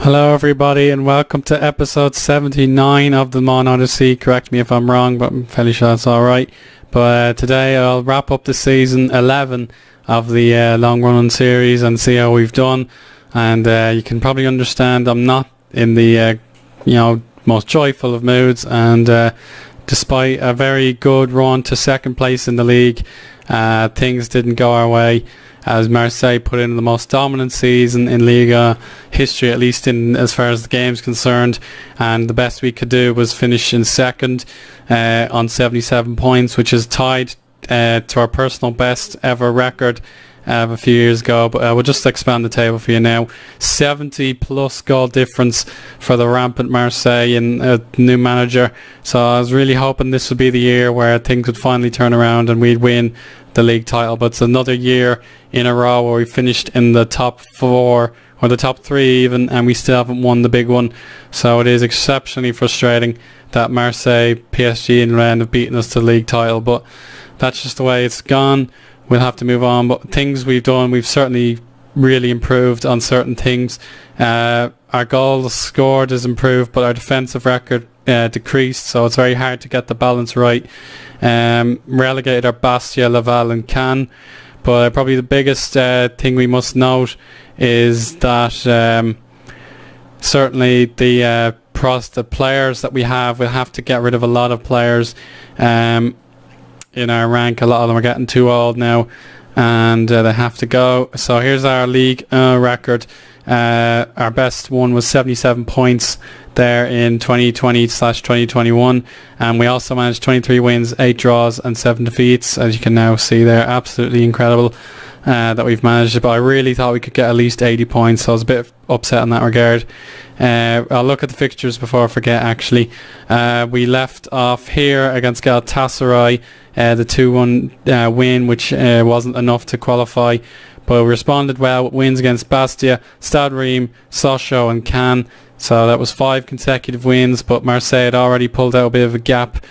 Hello everybody and welcome to episode 79 of the Mans Odyssey. Correct me if I'm wrong, but I'm fairly sure that's alright. But today I'll wrap up the season 11 of the long running series and see how we've done. And you can probably understand I'm not in the most joyful of moods, and despite a very good run to second place in the league, things didn't go our way, as Marseille put in the most dominant season in Liga history, at least in as far as the game's concerned, and the best we could do was finish in second on 77 points, which is tied to our personal best ever record a few years ago. But we'll just expand the table for you now. 70 plus goal difference for the rampant Marseille and a new manager, so I was really hoping this would be the year where things would finally turn around and we'd win the league title. But it's another year in a row where we finished in the top four or the top three even, and we still haven't won the big one. So it is exceptionally frustrating that Marseille, PSG and Rennes have beaten us to the league title, but that's just the way it's gone. We'll have to move on. But things we've done, we've certainly really improved on certain things. Our goals scored is improved, but our defensive record decreased, so it's very hard to get the balance right. Relegated our Bastia, Laval and Cannes, but probably the biggest thing we must note is that certainly the players that we have, we'll have to get rid of a lot of players in our rank. A lot of them are getting too old now, and they have to go. So here's our league record. Our best one was 77 points there in 2020/2021, and we also managed 23 wins, 8 draws and 7 defeats, as you can now see there. Absolutely incredible that we've managed it, but I really thought we could get at least 80 points, so I was a bit upset in that regard. I'll look at the fixtures before I forget actually. We left off here against Galatasaray, the 2-1 win, which wasn't enough to qualify, but we responded well with wins against Bastia, Stade Reims, Sochaux and Cannes. So that was 5 consecutive wins, but Marseille had already pulled out a bit of a gap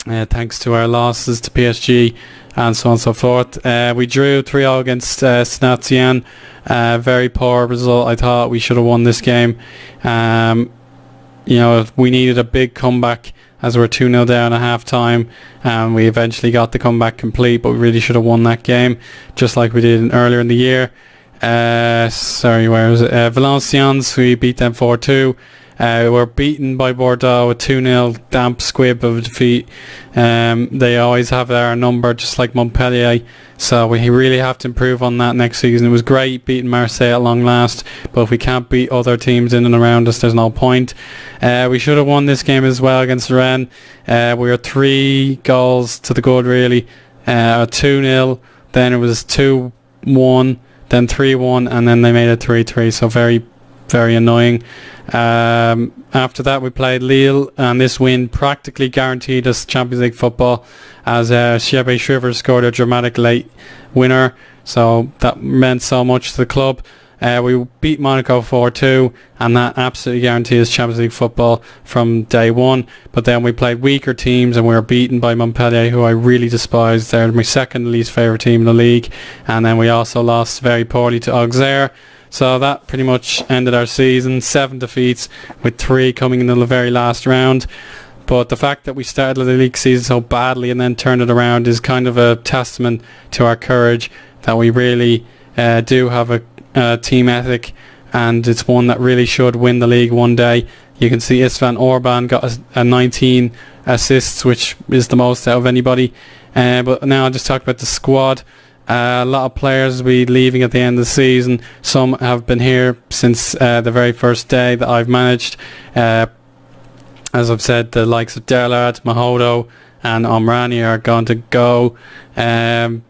thanks to our losses to PSG and so on and so forth. We drew 3-0 against Saint-Etienne. Very poor result. I thought we should have won this game. We needed a big comeback as we were 2-0 down at half time, and we eventually got the comeback complete, but we really should have won that game just like we did earlier in the year. Where was it? Valenciennes, we beat them 4-2. We're beaten by Bordeaux, a 2-0 damp squib of a defeat. They always have our number, just like Montpellier, so we really have to improve on that next season. It was great beating Marseille at long last, but if we can't beat other teams in and around us, there's no point. We should have won this game as well against Rennes. We were 3 goals to the good really. 2-0, then it was 2-1, then 3-1, and then they made it 3-3, so very, very annoying. After that we played Lille, and this win practically guaranteed us Champions League football, as Shebe Shriver scored a dramatic late winner, so that meant so much to the club. We beat Monaco 4-2, and that absolutely guaranteed us Champions League football from day one. But then we played weaker teams and we were beaten by Montpellier, who I really despise. They're my second least favourite team in the league. And then we also lost very poorly to Auxerre. So that pretty much ended our season. 7 defeats, with 3 coming in the very last round. But the fact that we started the league season so badly and then turned it around is kind of a testament to our courage, that we really do have a team ethic, and it's one that really should win the league one day. You can see Istvan Orban got a 19 assists, which is the most out of anybody. But now I'll just talk about the squad. A lot of players will be leaving at the end of the season. Some have been here since the very first day that I've managed. As I've said, the likes of Derlard, Mahodo and Omrani are going to go. Adrian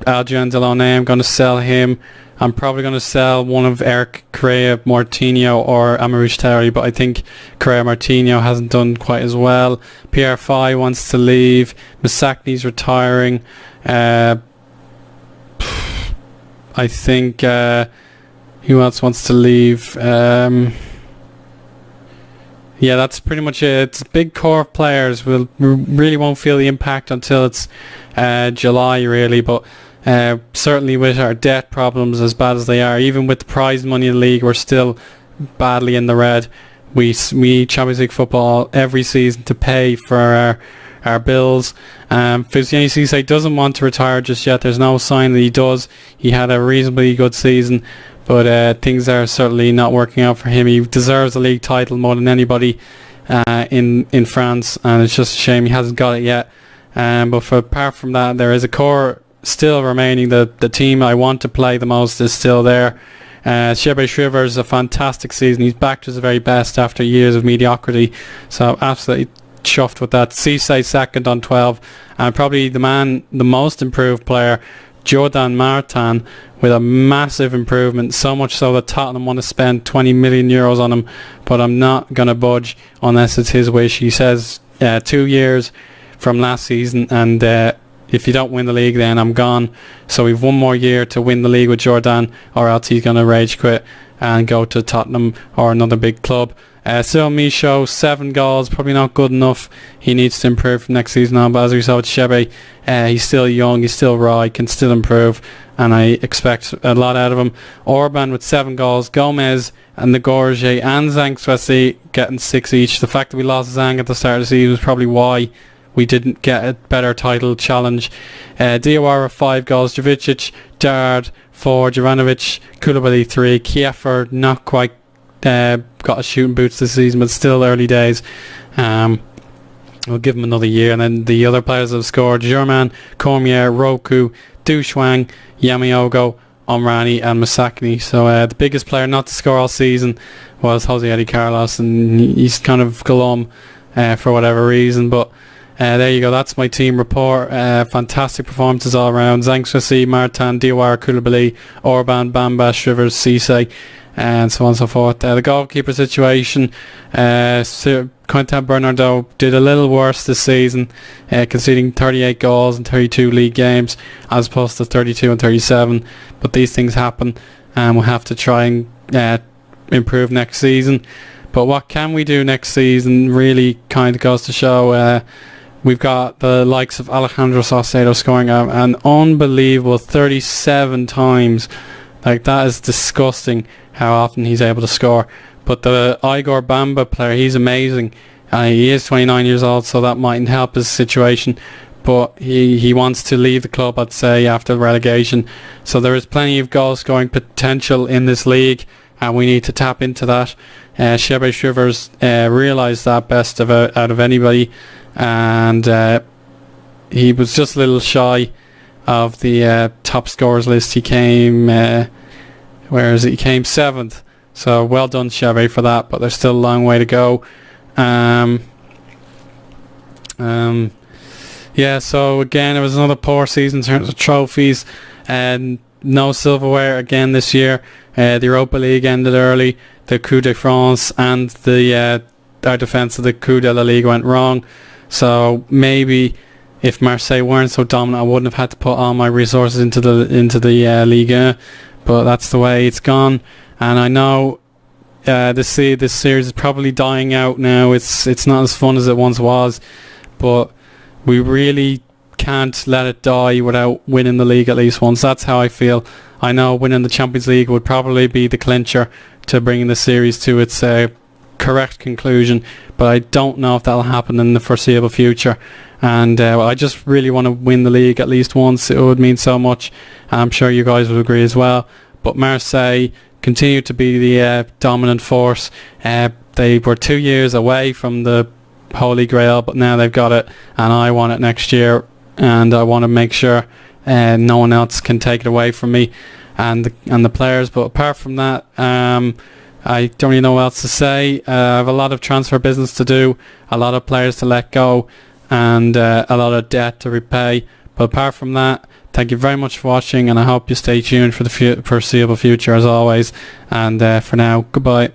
Delaunay, I'm going to sell him. I'm probably going to sell one of Eric Correa, Martinho or Amarouche Terry, but I think Correa Martinho hasn't done quite as well. Pierre Fay wants to leave. Masakni's retiring. I think who else wants to leave? Yeah, that's pretty much it. It's a big core of players. We really won't feel the impact until it's July really, but certainly with our debt problems as bad as they are, even with the prize money in the league, we're still badly in the red. We need Champions League football every season to pay for our bills. Fousseyni Cissé doesn't want to retire just yet. There's no sign that he does. He had a reasonably good season, but things are certainly not working out for him. He deserves a league title more than anybody in France, and it's just a shame he hasn't got it yet. But apart from that, there is a core still remaining. The team I want to play the most is still there. Shebe Shrivers, a fantastic season. He's back to his very best after years of mediocrity, so absolutely chuffed with that. Cisse second on 12, and probably the most improved player, Jordan Martin, with a massive improvement, so much so that Tottenham want to spend 20 million euros on him, but I'm not going to budge unless it's his wish. He says 2 years from last season, and if you don't win the league, then I'm gone. So we've 1 more year to win the league with Jordan, or else he's going to rage quit and go to Tottenham or another big club. Cyril Michaud, 7 goals, probably not good enough. He needs to improve from next season on, but as we saw with Shebe, he's still young, he's still raw, he can still improve, and I expect a lot out of him. Orban with 7 goals, Gomez and Ngorje and Zhang Swesi getting 6 each. The fact that we lost Zhang at the start of the season was probably why we didn't get a better title challenge. Diawara 5 goals, Jovicic, Dard 4, Jovanovic, Koulibaly 3, Kiefer not quite got a shooting boots this season, but still early days. We'll give him another year. And then the other players that have scored: German, Cormier, Roku, Dushwang, Yamaogo, Omrani and Masakni. So the biggest player not to score all season was Jose Eddie Carlos, and he's kind of glum for whatever reason, but there you go. That's my team report. Fantastic performances all around. Zhang Swesi, Martin, Diawara, Koulibaly, Orban, Bamba, Shrivers, Cisse, and so on and so forth. The goalkeeper situation, Quentin Bernardo did a little worse this season, conceding 38 goals in 32 league games as opposed to 32 and 37, but these things happen, and we'll have to try and improve next season. But what can we do next season really kind of goes to show. We've got the likes of Alejandro Saucedo scoring an unbelievable 37 times. Like, that is disgusting how often he's able to score. But the Igor Bamba player, he's amazing. He is 29 years old, so that mightn't help his situation. But he wants to leave the club, I'd say, after relegation. So there is plenty of goal scoring potential in this league, and we need to tap into that. Shebe Shrivers realised that best out of anybody, and he was just a little shy of the top scorers list. He came where is it? He came 7th, so well done Shebe for that, but there's still a long way to go. Yeah, so again, it was another poor season in terms of trophies, and no silverware again this year. The Europa League ended early, the Coupe de France and our defence of the Coupe de la Ligue went wrong. So maybe if Marseille weren't so dominant, I wouldn't have had to put all my resources into the Ligue 1. But that's the way it's gone. And I know this series is probably dying out now. It's not as fun as it once was, but we really can't let it die without winning the league at least once. That's how I feel. I know winning the Champions League would probably be the clincher to bringing the series to its correct conclusion, but I don't know if that'll happen in the foreseeable future. And I just really want to win the league at least once. It would mean so much. I'm sure you guys would agree as well. But Marseille continue to be the dominant force. They were 2 years away from the Holy Grail, but now they've got it, and I want it next year, and I want to make sure no one else can take it away from me and the players. But apart from that, I don't really know what else to say. I have a lot of transfer business to do, a lot of players to let go, and a lot of debt to repay. But apart from that, thank you very much for watching, and I hope you stay tuned for the foreseeable future as always. And for now, goodbye.